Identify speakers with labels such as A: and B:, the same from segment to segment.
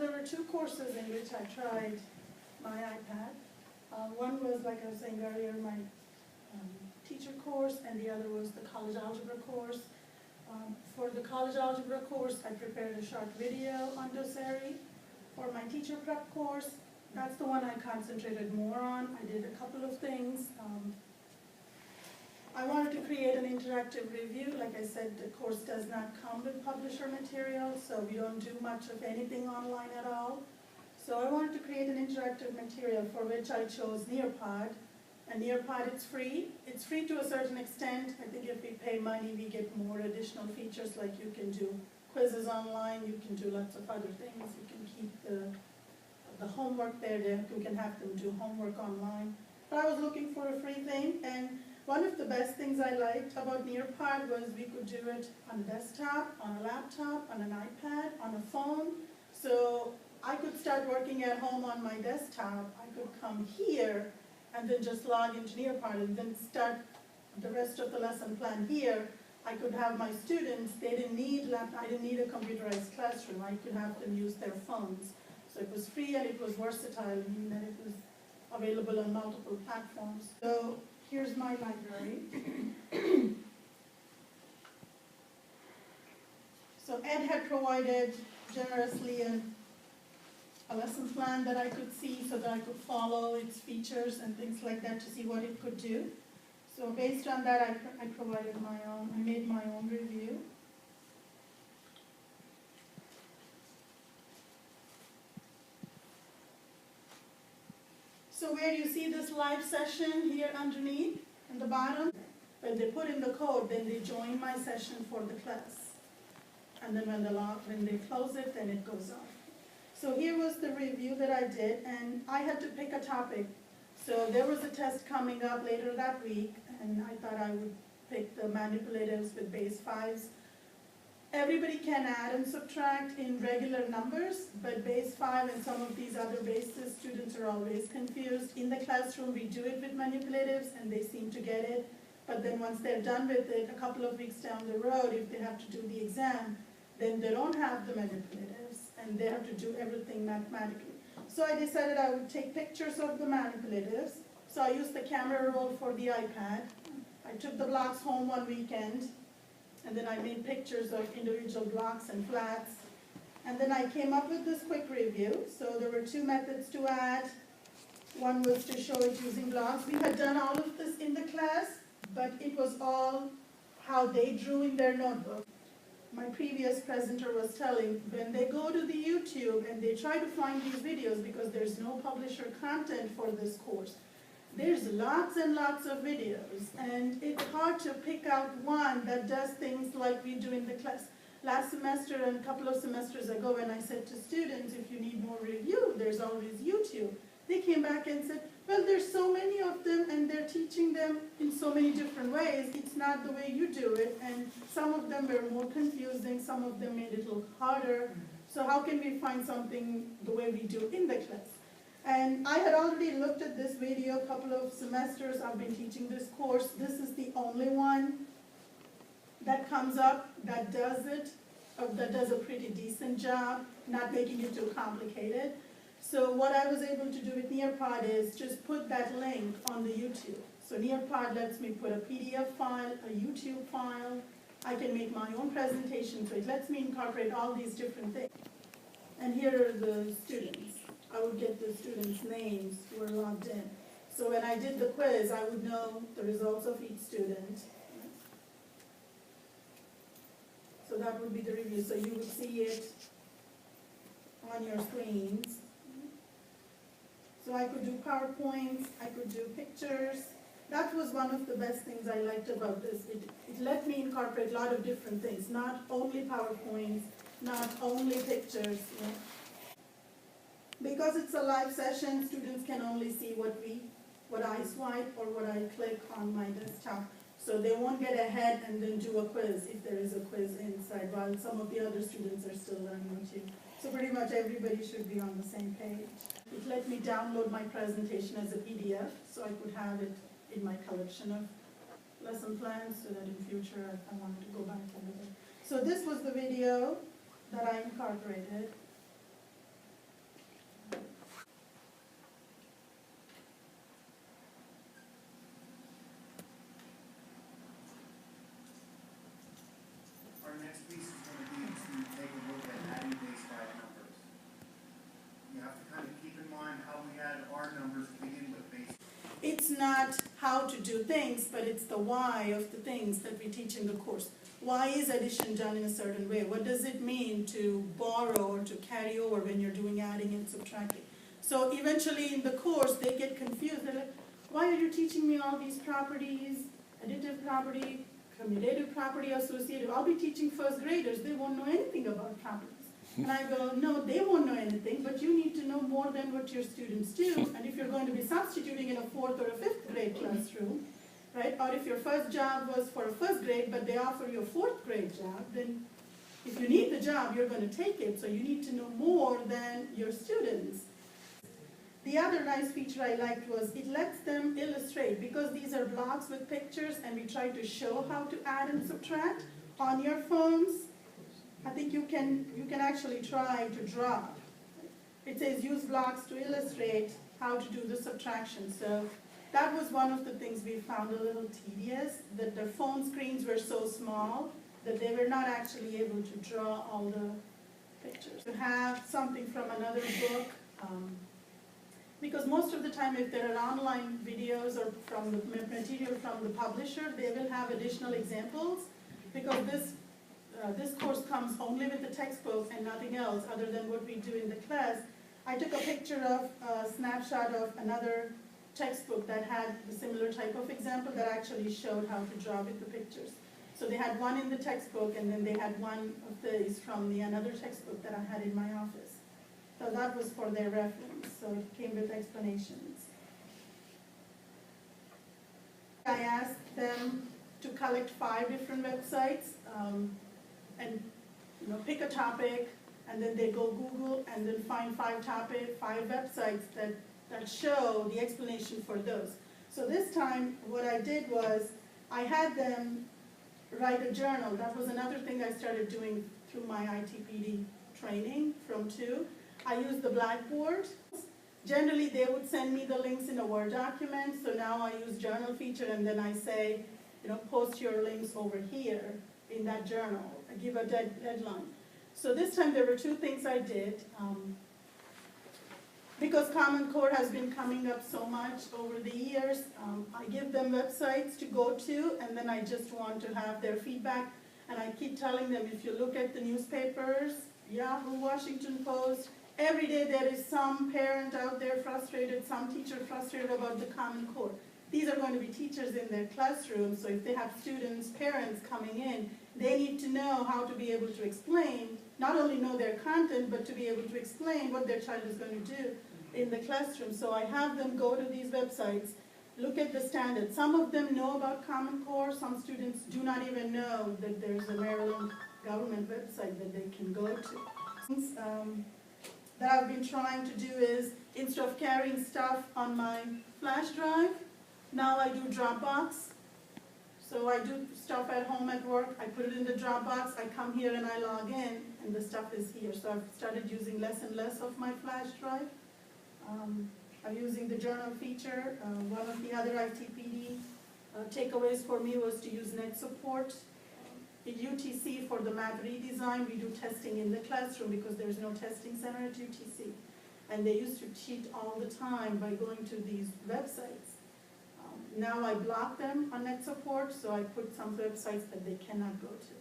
A: there were two courses in which I tried my iPad. One was, like I was saying earlier, my teacher course, and the other was the college algebra course. For the college algebra course, I prepared a short video on Doceri. For my teacher prep course, that's the one I concentrated more on. I did a couple of things. I wanted to create an interactive review. Like I said, the course does not come with publisher material, so we don't do much of anything online at all. So I wanted to create an interactive material for which I chose Nearpod. And Nearpod, it's free. It's free to a certain extent. I think if we pay money, we get more additional features, like you can do quizzes online, you can do lots of other things. You can keep the homework there, you can have them do homework online. But I was looking for a free thing, and one of the best things I liked about Nearpod was we could do it on a desktop, on a laptop, on an iPad, on a phone. So I could start working at home on my desktop. I could come here and then just log into Nearpod and then start the rest of the lesson plan here. I could have my students, I didn't need a computerized classroom. I could have them use their phones. So it was free and it was versatile, meaning that it was available on multiple platforms. So here's my library. So Ed had provided generously a lesson plan that I could see so that I could follow its features and things like that to see what it could do. So based on that, I provided my own, I made my own review. So where you see this live session here underneath in the bottom, when they put in the code, then they join my session for the class. And then when they close it, then it goes off. So here was the review that I did, and I had to pick a topic. So there was a test coming up later that week, and I thought I would pick the manipulatives with base 5s. Everybody can add and subtract in regular numbers, but base 5 and some of these other bases, students are always confused. In the classroom, we do it with manipulatives, and they seem to get it. But then once they're done with it, a couple of weeks down the road, if they have to do the exam, then they don't have the manipulatives, and they have to do everything mathematically. So I decided I would take pictures of the manipulatives. So I used the camera roll for the iPad. I took the blocks home one weekend, and then I made pictures of individual blocks and flats. And then I came up with this quick review. So there were two methods to add. One was to show it using blocks. We had done all of this in the class, but it was all how they drew in their notebook. My previous presenter was telling, when they go to the YouTube and they try to find these videos, because there's no publisher content for this course, there's lots and lots of videos, and it's hard to pick out one that does things like we do in the class. Last semester and a couple of semesters ago, when I said to students, if you need more review, there's always YouTube. They came back and said, well, there's so many of them, and they're teaching them in so many different ways. It's not the way you do it, and some of them were more confusing, some of them made it look harder. So how can we find something the way we do in the class? And I had already looked at this video a couple of semesters. I've been teaching this course. This is the only one that comes up that does it, or that does a pretty decent job, not making it too complicated. So what I was able to do with Nearpod is just put that link on the YouTube. So Nearpod lets me put a PDF file, a YouTube file. I can make my own presentation, so it lets me incorporate all these different things. And here are the students. I would get the students' names who are logged in. So when I did the quiz, I would know the results of each student. So that would be the review. So you would see it on your screens. So I could do PowerPoints, I could do pictures. That was one of the best things I liked about this. It let me incorporate a lot of different things, not only PowerPoints, not only pictures. You know. Because it's a live session, students can only see what I swipe or what I click on my desktop. So they won't get ahead and then do a quiz if there is a quiz inside, while some of the other students are still learning too. So pretty much everybody should be on the same page. It let me download my presentation as a PDF, so I could have it in my collection of lesson plans, so that in future if I wanted to go back and look at it. So this was the video that I incorporated. not how to do things, but it's the why of the things that we teach in the course. Why is addition done in a certain way? What does it mean to borrow or to carry over when you're doing adding and subtracting? So eventually in the course, they get confused. They're like, why are you teaching me all these properties, additive property, commutative property, associative? I'll be teaching first graders. They won't know anything about properties. And I go, no, they won't know anything, but you need to know more than what your students do. And if you're going to be substituting in a 4th or a 5th grade classroom, right? Or if your first job was for a 1st grade, but they offer you a 4th grade job, then if you need the job, you're going to take it. So you need to know more than your students. The other nice feature I liked was it lets them illustrate, because these are blocks with pictures and we try to show how to add and subtract on your phones. I think you can actually try to draw. It says use blocks to illustrate how to do the subtraction. So that was one of the things we found a little tedious, that the phone screens were so small that they were not actually able to draw all the pictures. To have something from another book, because most of the time if there are online videos or from the material from the publisher, they will have additional examples, because this course comes only with the textbook and nothing else other than what we do in the class. I took a picture of a snapshot of another textbook that had a similar type of example that actually showed how to draw with the pictures. So they had one in the textbook, and then they had one of these from another textbook that I had in my office. So that was for their reference, so it came with explanations. I asked them to collect 5 different websites and pick a topic, and then they go Google and then find 5 websites that show the explanation for those. So this time what I did was I had them write a journal. That was another thing I started doing through my ITPD training from 2. I used the Blackboard. Generally they would send me the links in a Word document, so now I use journal feature, and then I say, post your links over here in that journal. I give a deadline. So this time there were 2 things I did. Because Common Core has been coming up so much over the years, I give them websites to go to, and then I just want to have their feedback. And I keep telling them, if you look at the newspapers, Yahoo, Washington Post, every day there is some parent out there frustrated, some teacher frustrated about the Common Core. These are going to be teachers in their classroom, so if they have students, parents coming in, they need to know how to be able to explain, not only know their content, but to be able to explain what their child is going to do in the classroom. So I have them go to these websites, look at the standards. Some of them know about Common Core, some students do not even know that there's a Maryland government website that they can go to. That I've been trying to do is, instead of carrying stuff on my flash drive, now I do Dropbox. So I do stuff at home at work, I put it in the Dropbox, I come here and I log in, and the stuff is here. So I've started using less and less of my flash drive. I'm using the journal feature. One of the other ITPD takeaways for me was to use net support. At UTC, for the math redesign, we do testing in the classroom because there's no testing center at UTC. And they used to cheat all the time by going to these websites. Now I block them on net support, so I put some websites that they cannot go to.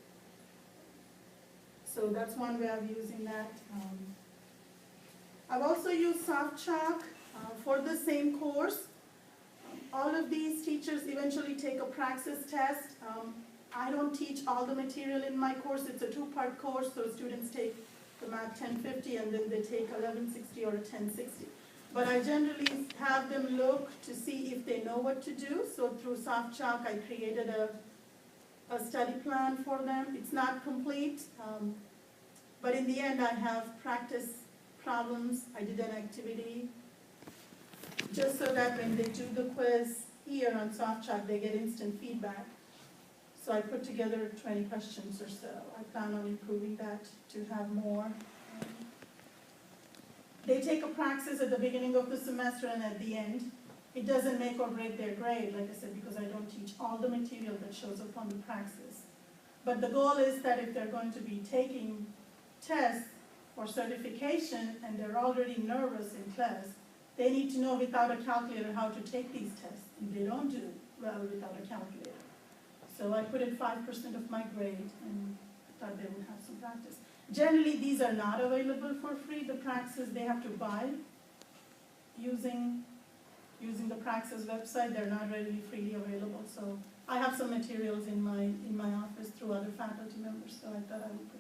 A: So that's one way of using that. I've also used SoftChalk for the same course. All of these teachers eventually take a praxis test. I don't teach all the material in my course. It's a 2-part course, so students take the math 1050 and then they take 1160 or 1060. But I generally have them look to see if they know what to do. So through SoftChalk, I created a study plan for them. It's not complete, but in the end, I have practice problems. I did an activity, just so that when they do the quiz here on SoftChalk, they get instant feedback. So I put together 20 questions or so. I plan on improving that to have more. They take a praxis at the beginning of the semester and at the end. It doesn't make or break their grade, like I said, because I don't teach all the material that shows up on the praxis. But the goal is that if they're going to be taking tests for certification and they're already nervous in class, they need to know without a calculator how to take these tests. And they don't do well without a calculator. So I put in 5% of my grade, and I thought they would have some practice. Generally, these are not available for free. The Praxis, they have to buy using the Praxis website. They're not readily freely available. So I have some materials in my office through other faculty members, so I thought I would put